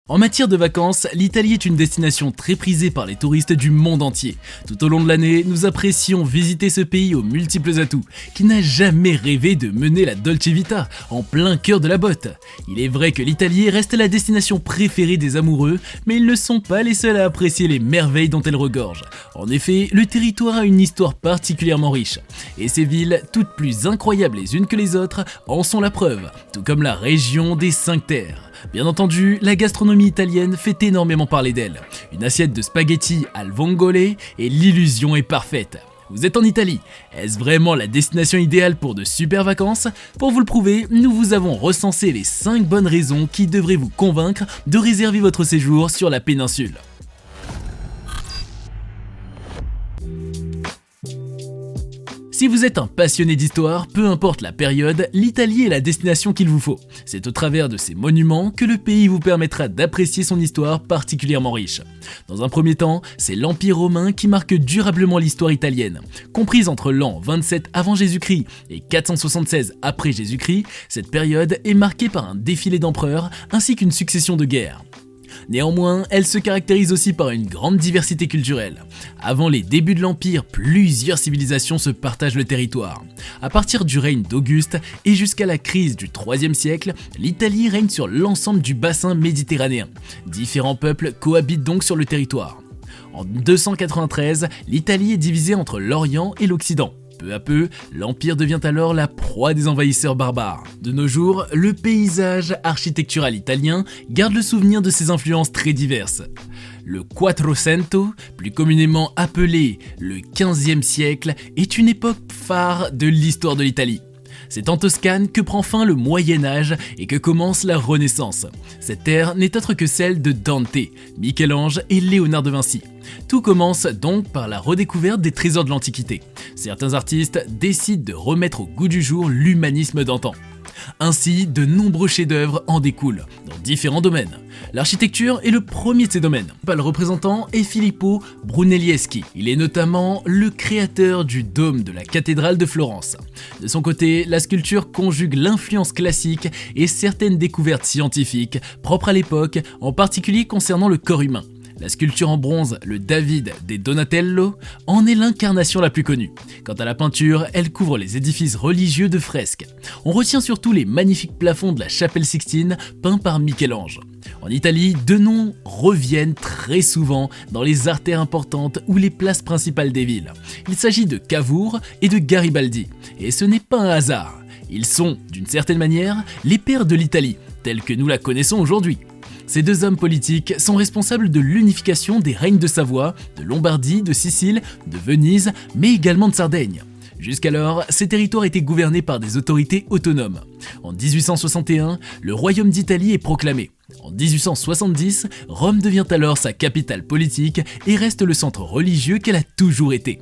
En matière de vacances, l'Italie est une destination très prisée par les touristes du monde entier. Tout au long de l'année, nous apprécions visiter ce pays aux multiples atouts. Qui n'a jamais rêvé de mener la Dolce Vita en plein cœur de la botte? Il est vrai que l'Italie reste la destination préférée des amoureux, mais ils ne sont pas les seuls à apprécier les merveilles dont elle regorge. En effet, le territoire a une histoire particulièrement riche. Et ces villes, toutes plus incroyables les unes que les autres, en sont la preuve, tout comme la région des 5 terres. Bien entendu, la gastronomie italienne fait énormément parler d'elle. Une assiette de spaghetti al vongole et l'illusion est parfaite. Vous êtes en Italie, est-ce vraiment la destination idéale pour de super vacances? Pour vous le prouver, nous vous avons recensé les 5 bonnes raisons qui devraient vous convaincre de réserver votre séjour sur la péninsule. Si vous êtes un passionné d'histoire, peu importe la période, l'Italie est la destination qu'il vous faut. C'est au travers de ses monuments que le pays vous permettra d'apprécier son histoire particulièrement riche. Dans un premier temps, c'est l'Empire romain qui marque durablement l'histoire italienne. Comprise entre l'an 27 avant Jésus-Christ et 476 après Jésus-Christ, cette période est marquée par un défilé d'empereurs ainsi qu'une succession de guerres. Néanmoins, elle se caractérise aussi par une grande diversité culturelle. Avant les débuts de l'Empire, plusieurs civilisations se partagent le territoire. À partir du règne d'Auguste et jusqu'à la crise du IIIe siècle, l'Italie règne sur l'ensemble du bassin méditerranéen. Différents peuples cohabitent donc sur le territoire. En 293, l'Italie est divisée entre l'Orient et l'Occident. Peu à peu, l'Empire devient alors la proie des envahisseurs barbares. De nos jours, le paysage architectural italien garde le souvenir de ses influences très diverses. Le Quattrocento, plus communément appelé le XVe siècle, est une époque phare de l'histoire de l'Italie. C'est en Toscane que prend fin le Moyen-Âge et que commence la Renaissance. Cette ère n'est autre que celle de Dante, Michel-Ange et Léonard de Vinci. Tout commence donc par la redécouverte des trésors de l'Antiquité. Certains artistes décident de remettre au goût du jour l'humanisme d'antan. Ainsi, de nombreux chefs-d'œuvre en découlent, dans différents domaines. L'architecture est le premier de ces domaines. Le représentant est Filippo Brunelleschi. Il est notamment le créateur du dôme de la cathédrale de Florence. De son côté, la sculpture conjugue l'influence classique et certaines découvertes scientifiques propres à l'époque, en particulier concernant le corps humain. La sculpture en bronze, le David des Donatello, en est l'incarnation la plus connue. Quant à la peinture, elle couvre les édifices religieux de fresques. On retient surtout les magnifiques plafonds de la chapelle Sixtine peints par Michel-Ange. En Italie, deux noms reviennent très souvent dans les artères importantes ou les places principales des villes. Il s'agit de Cavour et de Garibaldi. Et ce n'est pas un hasard. Ils sont, d'une certaine manière, les pères de l'Italie, telle que nous la connaissons aujourd'hui. Ces deux hommes politiques sont responsables de l'unification des règnes de Savoie, de Lombardie, de Sicile, de Venise, mais également de Sardaigne. Jusqu'alors, ces territoires étaient gouvernés par des autorités autonomes. En 1861, le royaume d'Italie est proclamé. En 1870, Rome devient alors sa capitale politique et reste le centre religieux qu'elle a toujours été.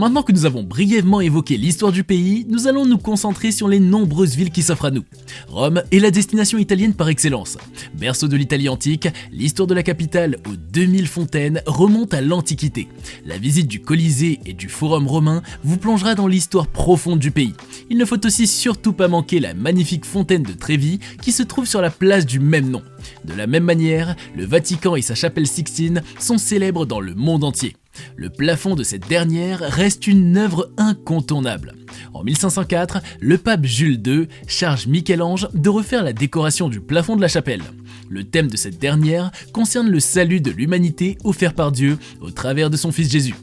Maintenant que nous avons brièvement évoqué l'histoire du pays, nous allons nous concentrer sur les nombreuses villes qui s'offrent à nous. Rome est la destination italienne par excellence. Berceau de l'Italie antique, l'histoire de la capitale aux 2000 fontaines remonte à l'Antiquité. La visite du Colisée et du Forum romain vous plongera dans l'histoire profonde du pays. Il ne faut aussi surtout pas manquer la magnifique fontaine de Trévi qui se trouve sur la place du même nom. De la même manière, le Vatican et sa chapelle Sixtine sont célèbres dans le monde entier. Le plafond de cette dernière reste une œuvre incontournable. En 1504, le pape Jules II charge Michel-Ange de refaire la décoration du plafond de la chapelle. Le thème de cette dernière concerne le salut de l'humanité offert par Dieu au travers de son fils Jésus.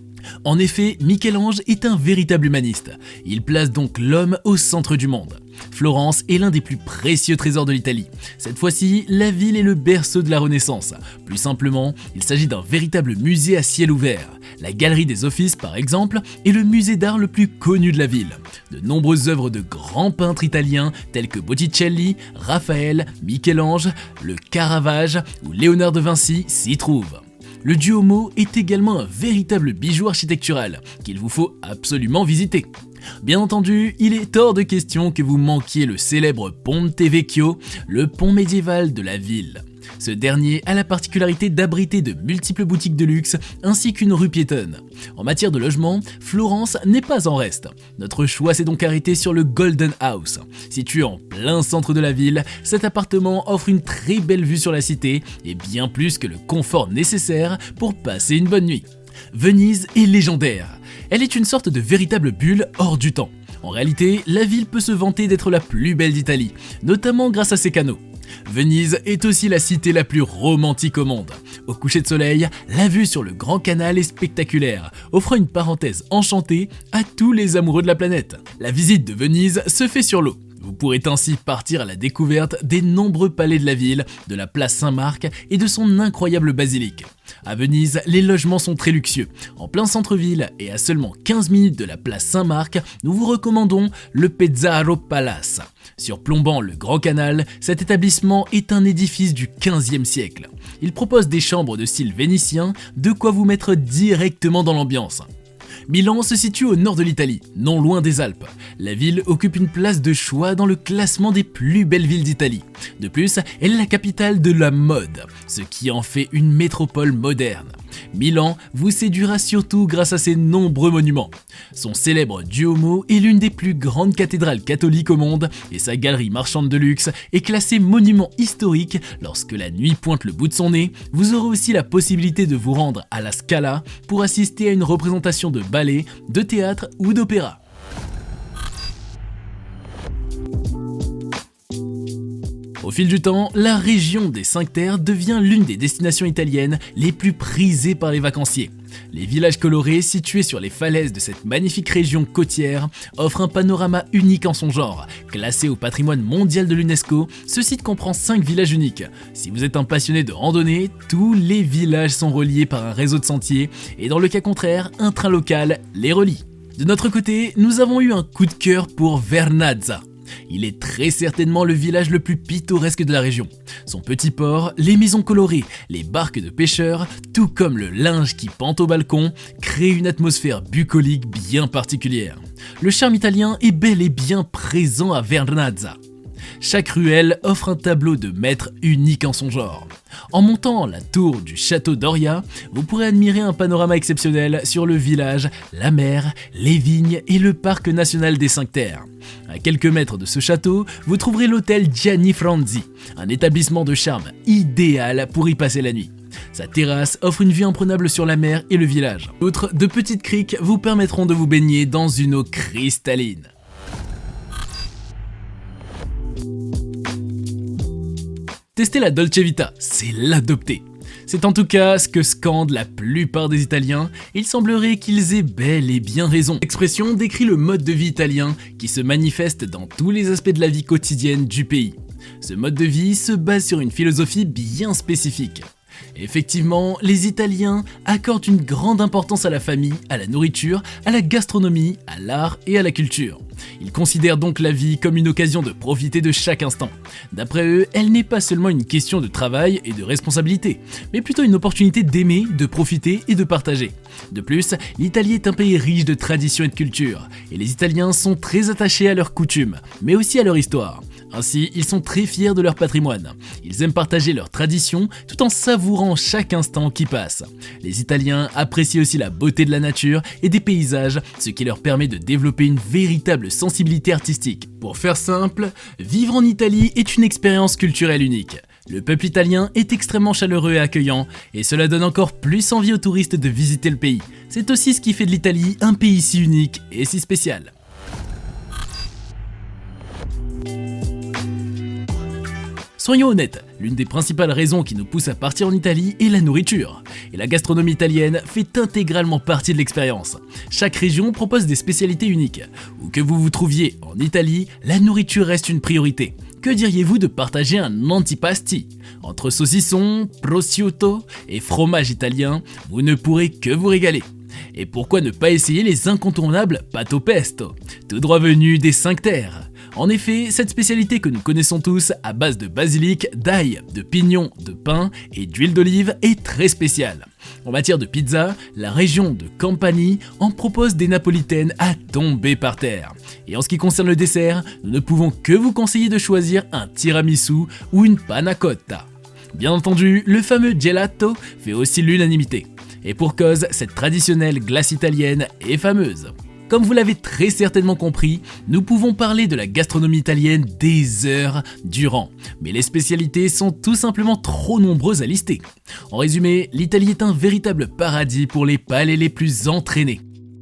En effet, Michel-Ange est un véritable humaniste. Il place donc l'homme au centre du monde. Florence est l'un des plus précieux trésors de l'Italie. Cette fois-ci, la ville est le berceau de la Renaissance. Plus simplement, il s'agit d'un véritable musée à ciel ouvert. La Galerie des Offices, par exemple, est le musée d'art le plus connu de la ville. De nombreuses œuvres de grands peintres italiens tels que Botticelli, Raphaël, Michel-Ange, le Caravage ou Léonard de Vinci s'y trouvent. Le Duomo est également un véritable bijou architectural qu'il vous faut absolument visiter. Bien entendu, il est hors de question que vous manquiez le célèbre Ponte Vecchio, le pont médiéval de la ville. Ce dernier a la particularité d'abriter de multiples boutiques de luxe ainsi qu'une rue piétonne. En matière de logement, Florence n'est pas en reste. Notre choix s'est donc arrêté sur le Golden House. Situé en plein centre de la ville, cet appartement offre une très belle vue sur la cité et bien plus que le confort nécessaire pour passer une bonne nuit. Venise est légendaire. Elle est une sorte de véritable bulle hors du temps. En réalité, la ville peut se vanter d'être la plus belle d'Italie, notamment grâce à ses canaux. Venise est aussi la cité la plus romantique au monde. Au coucher de soleil, la vue sur le Grand Canal est spectaculaire, offrant une parenthèse enchantée à tous les amoureux de la planète. La visite de Venise se fait sur l'eau. Vous pourrez ainsi partir à la découverte des nombreux palais de la ville, de la place Saint-Marc et de son incroyable basilique. À Venise, les logements sont très luxueux. En plein centre-ville et à seulement 15 minutes de la place Saint-Marc, nous vous recommandons le Pesaro Palace. Surplombant le Grand Canal, cet établissement est un édifice du XVe siècle. Il propose des chambres de style vénitien, de quoi vous mettre directement dans l'ambiance. Milan se situe au nord de l'Italie, non loin des Alpes. La ville occupe une place de choix dans le classement des plus belles villes d'Italie. De plus, elle est la capitale de la mode, ce qui en fait une métropole moderne. Milan vous séduira surtout grâce à ses nombreux monuments. Son célèbre Duomo est l'une des plus grandes cathédrales catholiques au monde et sa galerie marchande de luxe est classée monument historique. Lorsque la nuit pointe le bout de son nez, vous aurez aussi la possibilité de vous rendre à la Scala pour assister à une représentation de ballet, de théâtre ou d'opéra. Au fil du temps, la région des Cinq Terres devient l'une des destinations italiennes les plus prisées par les vacanciers. Les villages colorés situés sur les falaises de cette magnifique région côtière offrent un panorama unique en son genre. Classé au patrimoine mondial de l'UNESCO, ce site comprend 5 villages uniques. Si vous êtes un passionné de randonnée, tous les villages sont reliés par un réseau de sentiers et dans le cas contraire, un train local les relie. De notre côté, nous avons eu un coup de cœur pour Vernazza. Il est très certainement le village le plus pittoresque de la région. Son petit port, les maisons colorées, les barques de pêcheurs, tout comme le linge qui pend au balcon, créent une atmosphère bucolique bien particulière. Le charme italien est bel et bien présent à Vernazza. Chaque ruelle offre un tableau de maître unique en son genre. En montant la tour du château Doria, vous pourrez admirer un panorama exceptionnel sur le village, la mer, les vignes et le parc national des Cinq Terres. À quelques mètres de ce château, vous trouverez l'hôtel Gianni Franzi, un établissement de charme idéal pour y passer la nuit. Sa terrasse offre une vue imprenable sur la mer et le village. D'autres de petites criques vous permettront de vous baigner dans une eau cristalline. Tester la Dolce Vita, c'est l'adopter. C'est en tout cas ce que scandent la plupart des Italiens, et il semblerait qu'ils aient bel et bien raison. L'expression décrit le mode de vie italien qui se manifeste dans tous les aspects de la vie quotidienne du pays. Ce mode de vie se base sur une philosophie bien spécifique. Effectivement, les Italiens accordent une grande importance à la famille, à la nourriture, à la gastronomie, à l'art et à la culture. Ils considèrent donc la vie comme une occasion de profiter de chaque instant. D'après eux, elle n'est pas seulement une question de travail et de responsabilité, mais plutôt une opportunité d'aimer, de profiter et de partager. De plus, l'Italie est un pays riche de traditions et de culture, et les Italiens sont très attachés à leurs coutumes, mais aussi à leur histoire. Ainsi, ils sont très fiers de leur patrimoine. Ils aiment partager leurs traditions tout en savourant chaque instant qui passe. Les Italiens apprécient aussi la beauté de la nature et des paysages, ce qui leur permet de développer une véritable sensibilité artistique. Pour faire simple, vivre en Italie est une expérience culturelle unique. Le peuple italien est extrêmement chaleureux et accueillant, et cela donne encore plus envie aux touristes de visiter le pays. C'est aussi ce qui fait de l'Italie un pays si unique et si spécial. Soyons honnêtes, l'une des principales raisons qui nous pousse à partir en Italie est la nourriture. Et la gastronomie italienne fait intégralement partie de l'expérience. Chaque région propose des spécialités uniques. Où que vous vous trouviez en Italie, la nourriture reste une priorité. Que diriez-vous de partager un antipasti? Entre saucisson, prosciutto et fromage italien, vous ne pourrez que vous régaler. Et pourquoi ne pas essayer les incontournables pâtes au pesto, tout droit venus des Cinq Terres? En effet, cette spécialité que nous connaissons tous à base de basilic, d'ail, de pignon, de pain et d'huile d'olive est très spéciale. En matière de pizza, la région de Campanie en propose des napolitaines à tomber par terre. Et en ce qui concerne le dessert, nous ne pouvons que vous conseiller de choisir un tiramisu ou une panna cotta. Bien entendu, le fameux gelato fait aussi l'unanimité. Et pour cause, cette traditionnelle glace italienne est fameuse. Comme vous l'avez très certainement compris, nous pouvons parler de la gastronomie italienne des heures durant, mais les spécialités sont tout simplement trop nombreuses à lister. En résumé, l'Italie est un véritable paradis pour les palais les plus entraînés.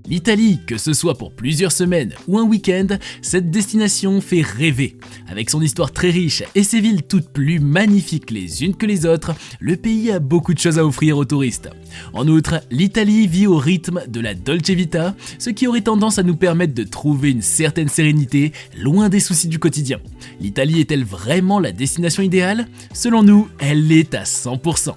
L'Italie, que ce soit pour plusieurs semaines ou un week-end, cette destination fait rêver. Avec son histoire très riche et ses villes toutes plus magnifiques les unes que les autres, le pays a beaucoup de choses à offrir aux touristes. En outre, l'Italie vit au rythme de la Dolce Vita, ce qui aurait tendance à nous permettre de trouver une certaine sérénité loin des soucis du quotidien. L'Italie est-elle vraiment la destination idéale ? Selon nous, elle l'est à 100%.